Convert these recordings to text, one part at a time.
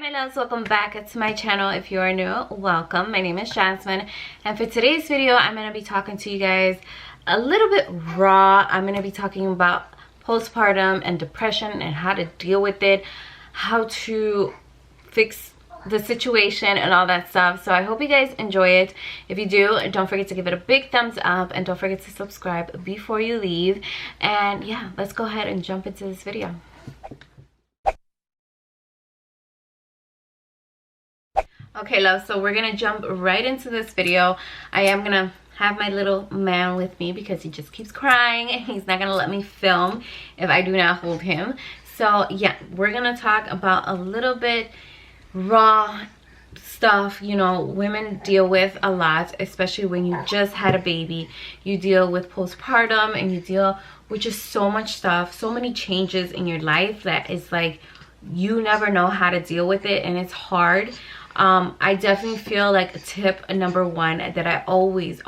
my loves, welcome back to my channel. If you are new, welcome. My name is Jasmine, and for today's video I'm going to be talking to you guys a little bit raw. I'm going to be talking about postpartum and depression and how to deal with it, how to fix the situation and all that stuff. So I hope you guys enjoy it. If you do, don't forget to give it a big thumbs up and don't forget to subscribe before you leave. And yeah, let's go ahead and jump into this video. Okay, love, so we're gonna jump right into this video. I am gonna have my little man with me because he just keeps crying and he's not gonna let me film if I do not hold him. So yeah, we're gonna talk about a little bit raw stuff, you know, women deal with a lot, especially when you just had a baby. You deal with postpartum and you deal with just so much stuff, so many changes in your life that it's like you never know how to deal with it, and it's hard. I definitely feel like tip number one that I always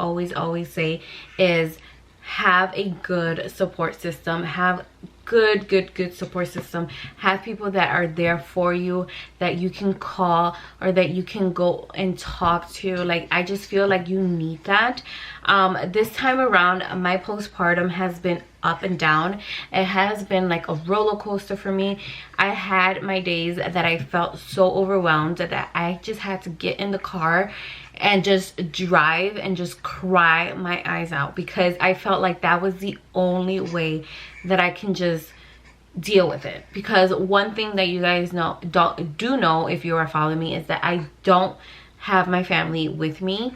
say is have a good support system. Have good support system. Have people that are there for you, that you can call or that you can go and talk to. Like, I just feel like you need that. This time around, my postpartum has been up and down. It has been like a roller coaster for me. I had my days that I felt so overwhelmed that I just had to get in the car and just drive and just cry my eyes out, because I felt like that was the only way that I can just deal with it. Because one thing that you guys do know if you are following me is that I don't have my family with me,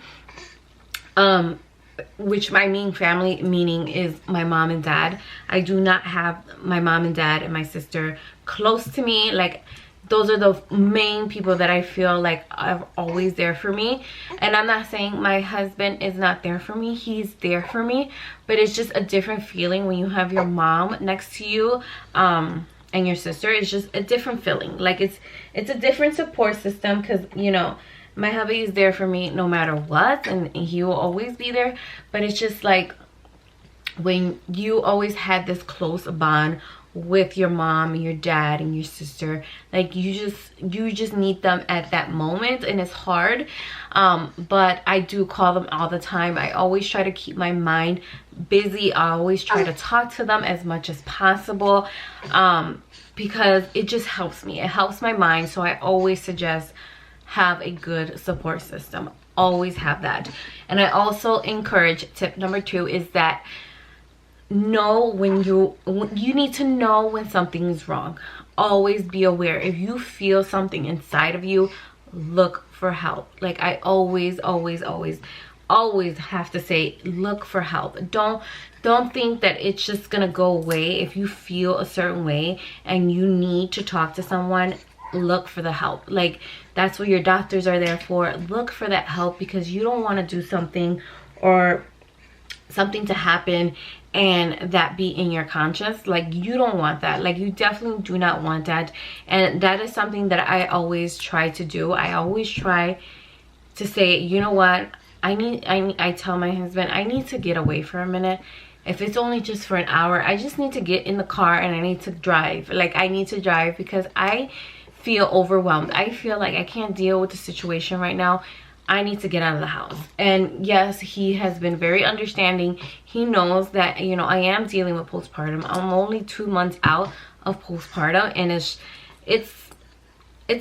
which my family meaning is my mom and dad. I do not have my mom and dad and my sister close to me. Like, those are the main people that I feel like are always there for me. And I'm not saying my husband is not there for me. He's there for me. But it's just a different feeling when you have your mom next to you and your sister. It's just a different feeling. Like, it's a different support system, because, you know, my hubby is there for me no matter what, and he will always be there. But it's just like when you always had this close bond with your mom and your dad and your sister, like you just need them at that moment, and it's hard. But I do call them all the time. I always try to keep my mind busy. I always try to talk to them as much as possible, because it just helps me. It helps my mind. So I always suggest have a good support system. Always have that. And I also encourage, tip number 2 is that know when you need to know when something is wrong. Always be aware. If you feel something inside of you, look for help. Like, I always have to say, look for help. Don't think that it's just gonna go away. If you feel a certain way and you need to talk to someone, look for the help. Like, that's what your doctors are there for. Look for that help, because you don't want to do something or something to happen and that be in your conscience. Like, you don't want that. Like, you definitely do not want that. And that is something that I always try to do. I always try to say, you know what, I tell my husband, I need to get away for a minute. If it's only just for an hour, I just need to get in the car and I need to drive. Like, I need to drive because I feel overwhelmed. I feel like I can't deal with the situation right now. I need to get out of the house. And yes, he has been very understanding. He knows that, you know, I am dealing with postpartum. I'm only 2 months out of postpartum, and it's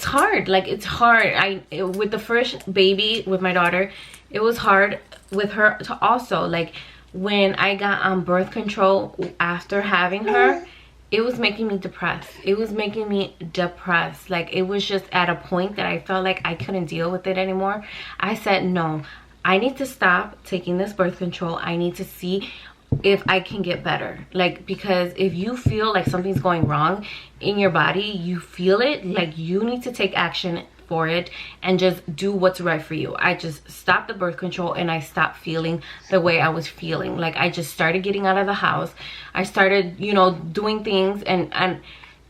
hard. Like, it's hard. With the first baby, with my daughter, it was hard with her to also, like, when I got on birth control after having her, it was making me depressed. It was making me depressed. Like, it was just at a point that I felt like I couldn't deal with it anymore. I said, no, I need to stop taking this birth control. I need to see if I can get better. Like, because if you feel like something's going wrong in your body, you feel it, like, you need to take action for it and just do what's right for you. I just stopped the birth control and I stopped feeling the way I was feeling. Like, I just started getting out of the house. I started, you know, doing things, and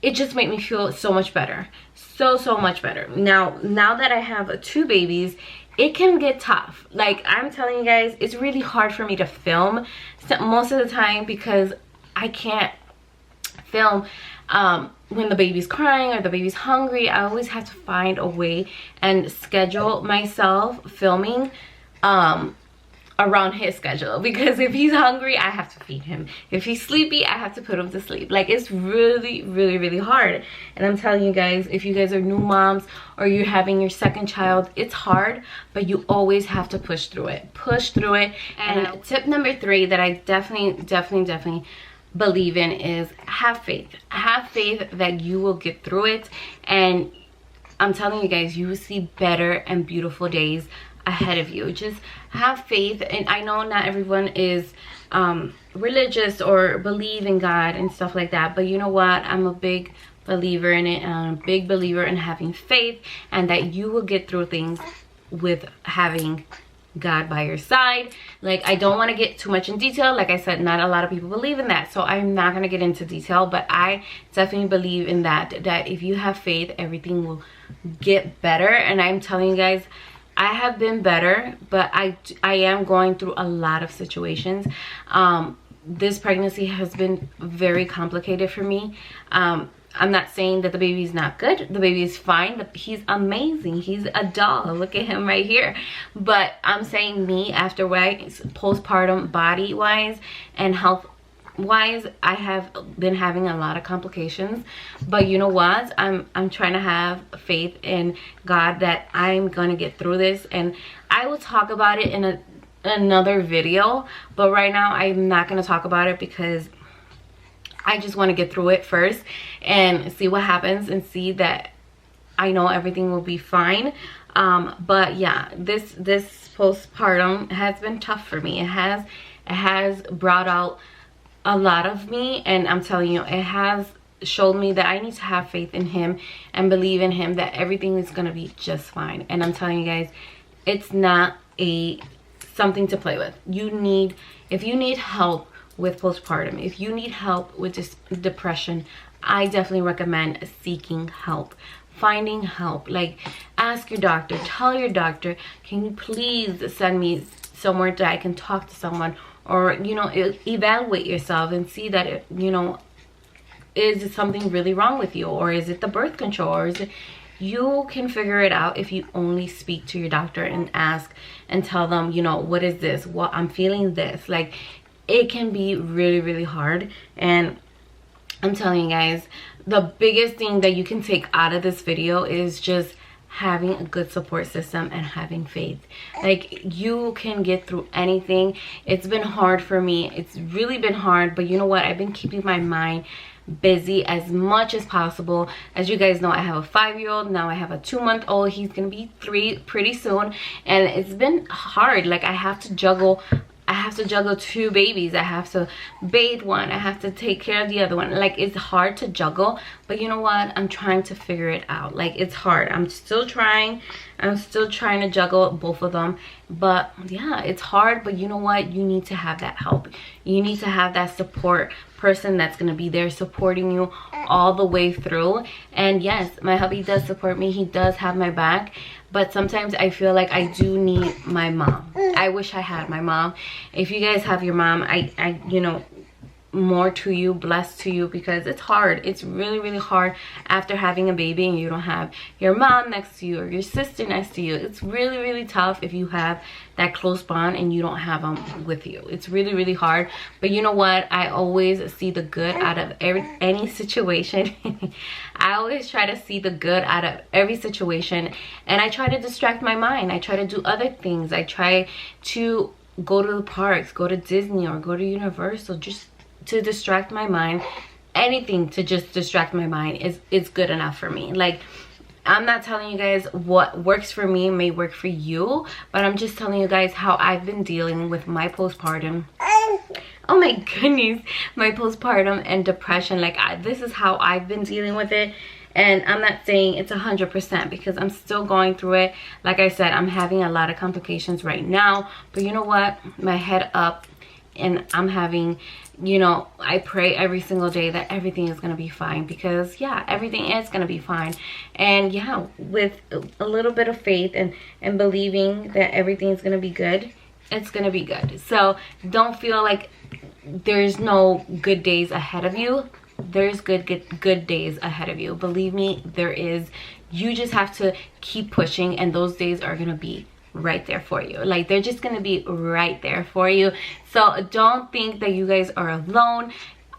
it just made me feel so much better. So much better. Now that I have 2 babies, it can get tough. Like, I'm telling you guys, it's really hard for me to film most of the time because I can't film when the baby's crying or the baby's hungry, I always have to find a way and schedule myself filming around his schedule, because if he's hungry, I have to feed him. If he's sleepy, I have to put him to sleep. Like, it's really, really, really hard. And I'm telling you guys, if you guys are new moms or you're having your second child, it's hard, but you always have to push through it. Push through it. And tip number 3 that I definitely believe in is have faith. Have faith that you will get through it. And I'm telling you guys, you will see better and beautiful days ahead of you. Just have faith. And I know not everyone is religious or believe in God and stuff like that, but you know what, I'm a big believer in it, and I'm a big believer in having faith, and that you will get through things with having God by your side. Like, I don't want to get too much in detail. Like I said, not a lot of people believe in that, so I'm not going to get into detail, but I definitely believe in that if you have faith, everything will get better. And I'm telling you guys, I have been better, but I am going through a lot of situations. This pregnancy has been very complicated for me. I'm not saying that the baby's not good. The baby is fine. He's amazing. He's a doll. Look at him right here. But I'm saying me, afterwards, postpartum, body-wise and health-wise, I have been having a lot of complications. But you know what? I'm trying to have faith in God that I'm going to get through this. And I will talk about it in another video. But right now, I'm not going to talk about it because I just want to get through it first and see what happens, and see that I know everything will be fine. But yeah, this postpartum has been tough for me. It has brought out a lot of me, and I'm telling you, it has showed me that I need to have faith in him and believe in him that everything is going to be just fine. And I'm telling you guys, it's not something to play with. If you need help with postpartum, if you need help with this depression, I definitely recommend seeking help, finding help. Like, ask your doctor, tell your doctor, can you please send me somewhere that I can talk to someone, or, you know, evaluate yourself and see that, you know, is something really wrong with you, or is it the birth control, or is it, you can figure it out if you only speak to your doctor and ask and tell them, you know, what is this, what I'm feeling this. Like, it can be really, really hard. And I'm telling you guys, the biggest thing that you can take out of this video is just having a good support system and having faith. Like, you can get through anything. It's been hard for me. It's really been hard, but you know what? I've been keeping my mind busy as much as possible. As you guys know, I have a 5-year-old. Now I have a 2-month-old. He's gonna be 3 pretty soon, and it's been hard. Like, I have to juggle 2 babies. I have to bathe one, I have to take care of the other one. Like, it's hard to juggle, but you know what, I'm trying to figure it out. Like, it's hard. I'm still trying to juggle both of them. But yeah, it's hard, but you know what, you need to have that help. You need to have that support person that's going to be there supporting you all the way through. And yes, my hubby does support me. He does have my back, but sometimes I feel like I do need my mom. I wish I had my mom. If you guys have your mom, I you know, more to you, blessed to you, because it's hard. It's really, really hard after having a baby and you don't have your mom next to you or your sister next to you. It's really, really tough if you have that close bond and you don't have them with you. It's really, really hard. But you know what, I always see the good out of any situation. I always try to see the good out of every situation, and I try to distract my mind. I try to do other things. I try to go to the parks, go to Disney, or go to Universal, just to distract my mind. Anything to just distract my mind is good enough for me. Like, I'm not telling you guys what works for me may work for you, but I'm just telling you guys how I've been dealing with my postpartum. Oh my goodness, my postpartum and depression. Like, this is how I've been dealing with it. And I'm not saying it's 100% because I'm still going through it. Like I said, I'm having a lot of complications right now, but you know what, my head up, and I'm having, you know, I pray every single day that everything is going to be fine, because yeah, everything is going to be fine. And yeah, with a little bit of faith and believing that everything is going to be good, it's going to be good. So don't feel like there's no good days ahead of you. there's good days ahead of you. Believe me, there is. You just have to keep pushing, and those days are gonna be right there for you. Like, they're just gonna be right there for you. So don't think that you guys are alone.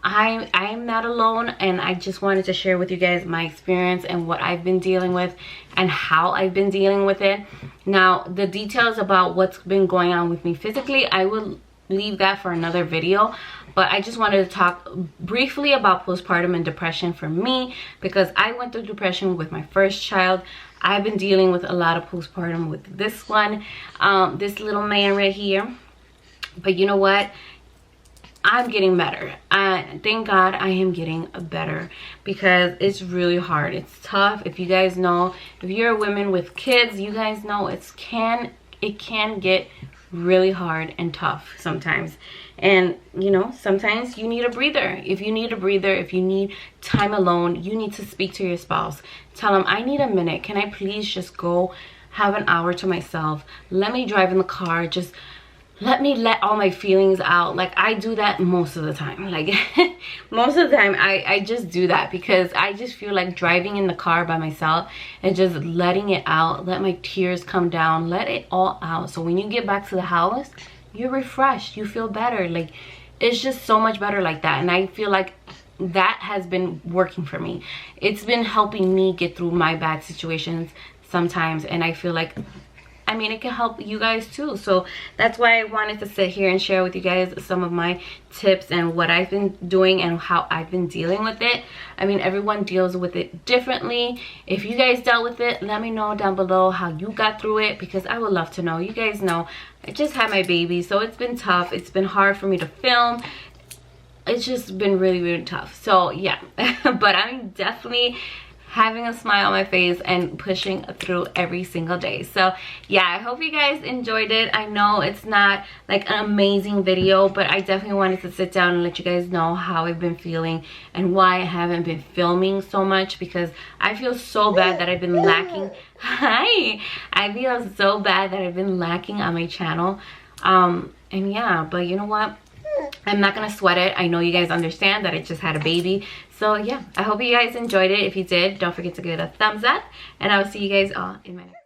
I'm not alone, and I just wanted to share with you guys my experience and what I've been dealing with and how I've been dealing with it. Now, the details about what's been going on with me physically, I will leave that for another video, but I just wanted to talk briefly about postpartum and depression for me, because I went through depression with my first child. I've been dealing with a lot of postpartum with this one, this little man right here. But you know what? I'm getting better. Thank God I am getting better, because it's really hard. It's tough. If you guys know, if you're a woman with kids, you guys know it can get really hard and tough sometimes. And you know, sometimes you need a breather. If you need a breather, if you need time alone, you need to speak to your spouse. Tell them, I need a minute. Can I please just go have an hour to myself? Let me drive in the car. Just let me let all my feelings out. Like, I do that most of the time. Like most of the time I just do that, because I just feel like driving in the car by myself and just letting it out, let my tears come down, let it all out. So when you get back to the house, you're refreshed, you feel better. Like, it's just so much better like that. And I feel like that has been working for me. It's been helping me get through my bad situations sometimes, and I feel like, I mean, it can help you guys too. So that's why I wanted to sit here and share with you guys some of my tips and what I've been doing and how I've been dealing with it. I mean, everyone deals with it differently. If you guys dealt with it, let me know down below how you got through it, because I would love to know. You guys know, I just had my baby, so it's been tough. It's been hard for me to film. It's just been really tough. So yeah, but I'm definitely having a smile on my face and pushing through every single day. So yeah, I hope you guys enjoyed it. I know it's not like an amazing video, but I definitely wanted to sit down and let you guys know how I've been feeling and why I haven't been filming so much, because I feel so bad that I've been lacking. Hi, I feel so bad that I've been lacking on my channel. And yeah, but you know what, I'm not gonna sweat it. I know you guys understand that I just had a baby. So yeah, I hope you guys enjoyed it. If you did, don't forget to give it a thumbs up, and I will see you guys all in my next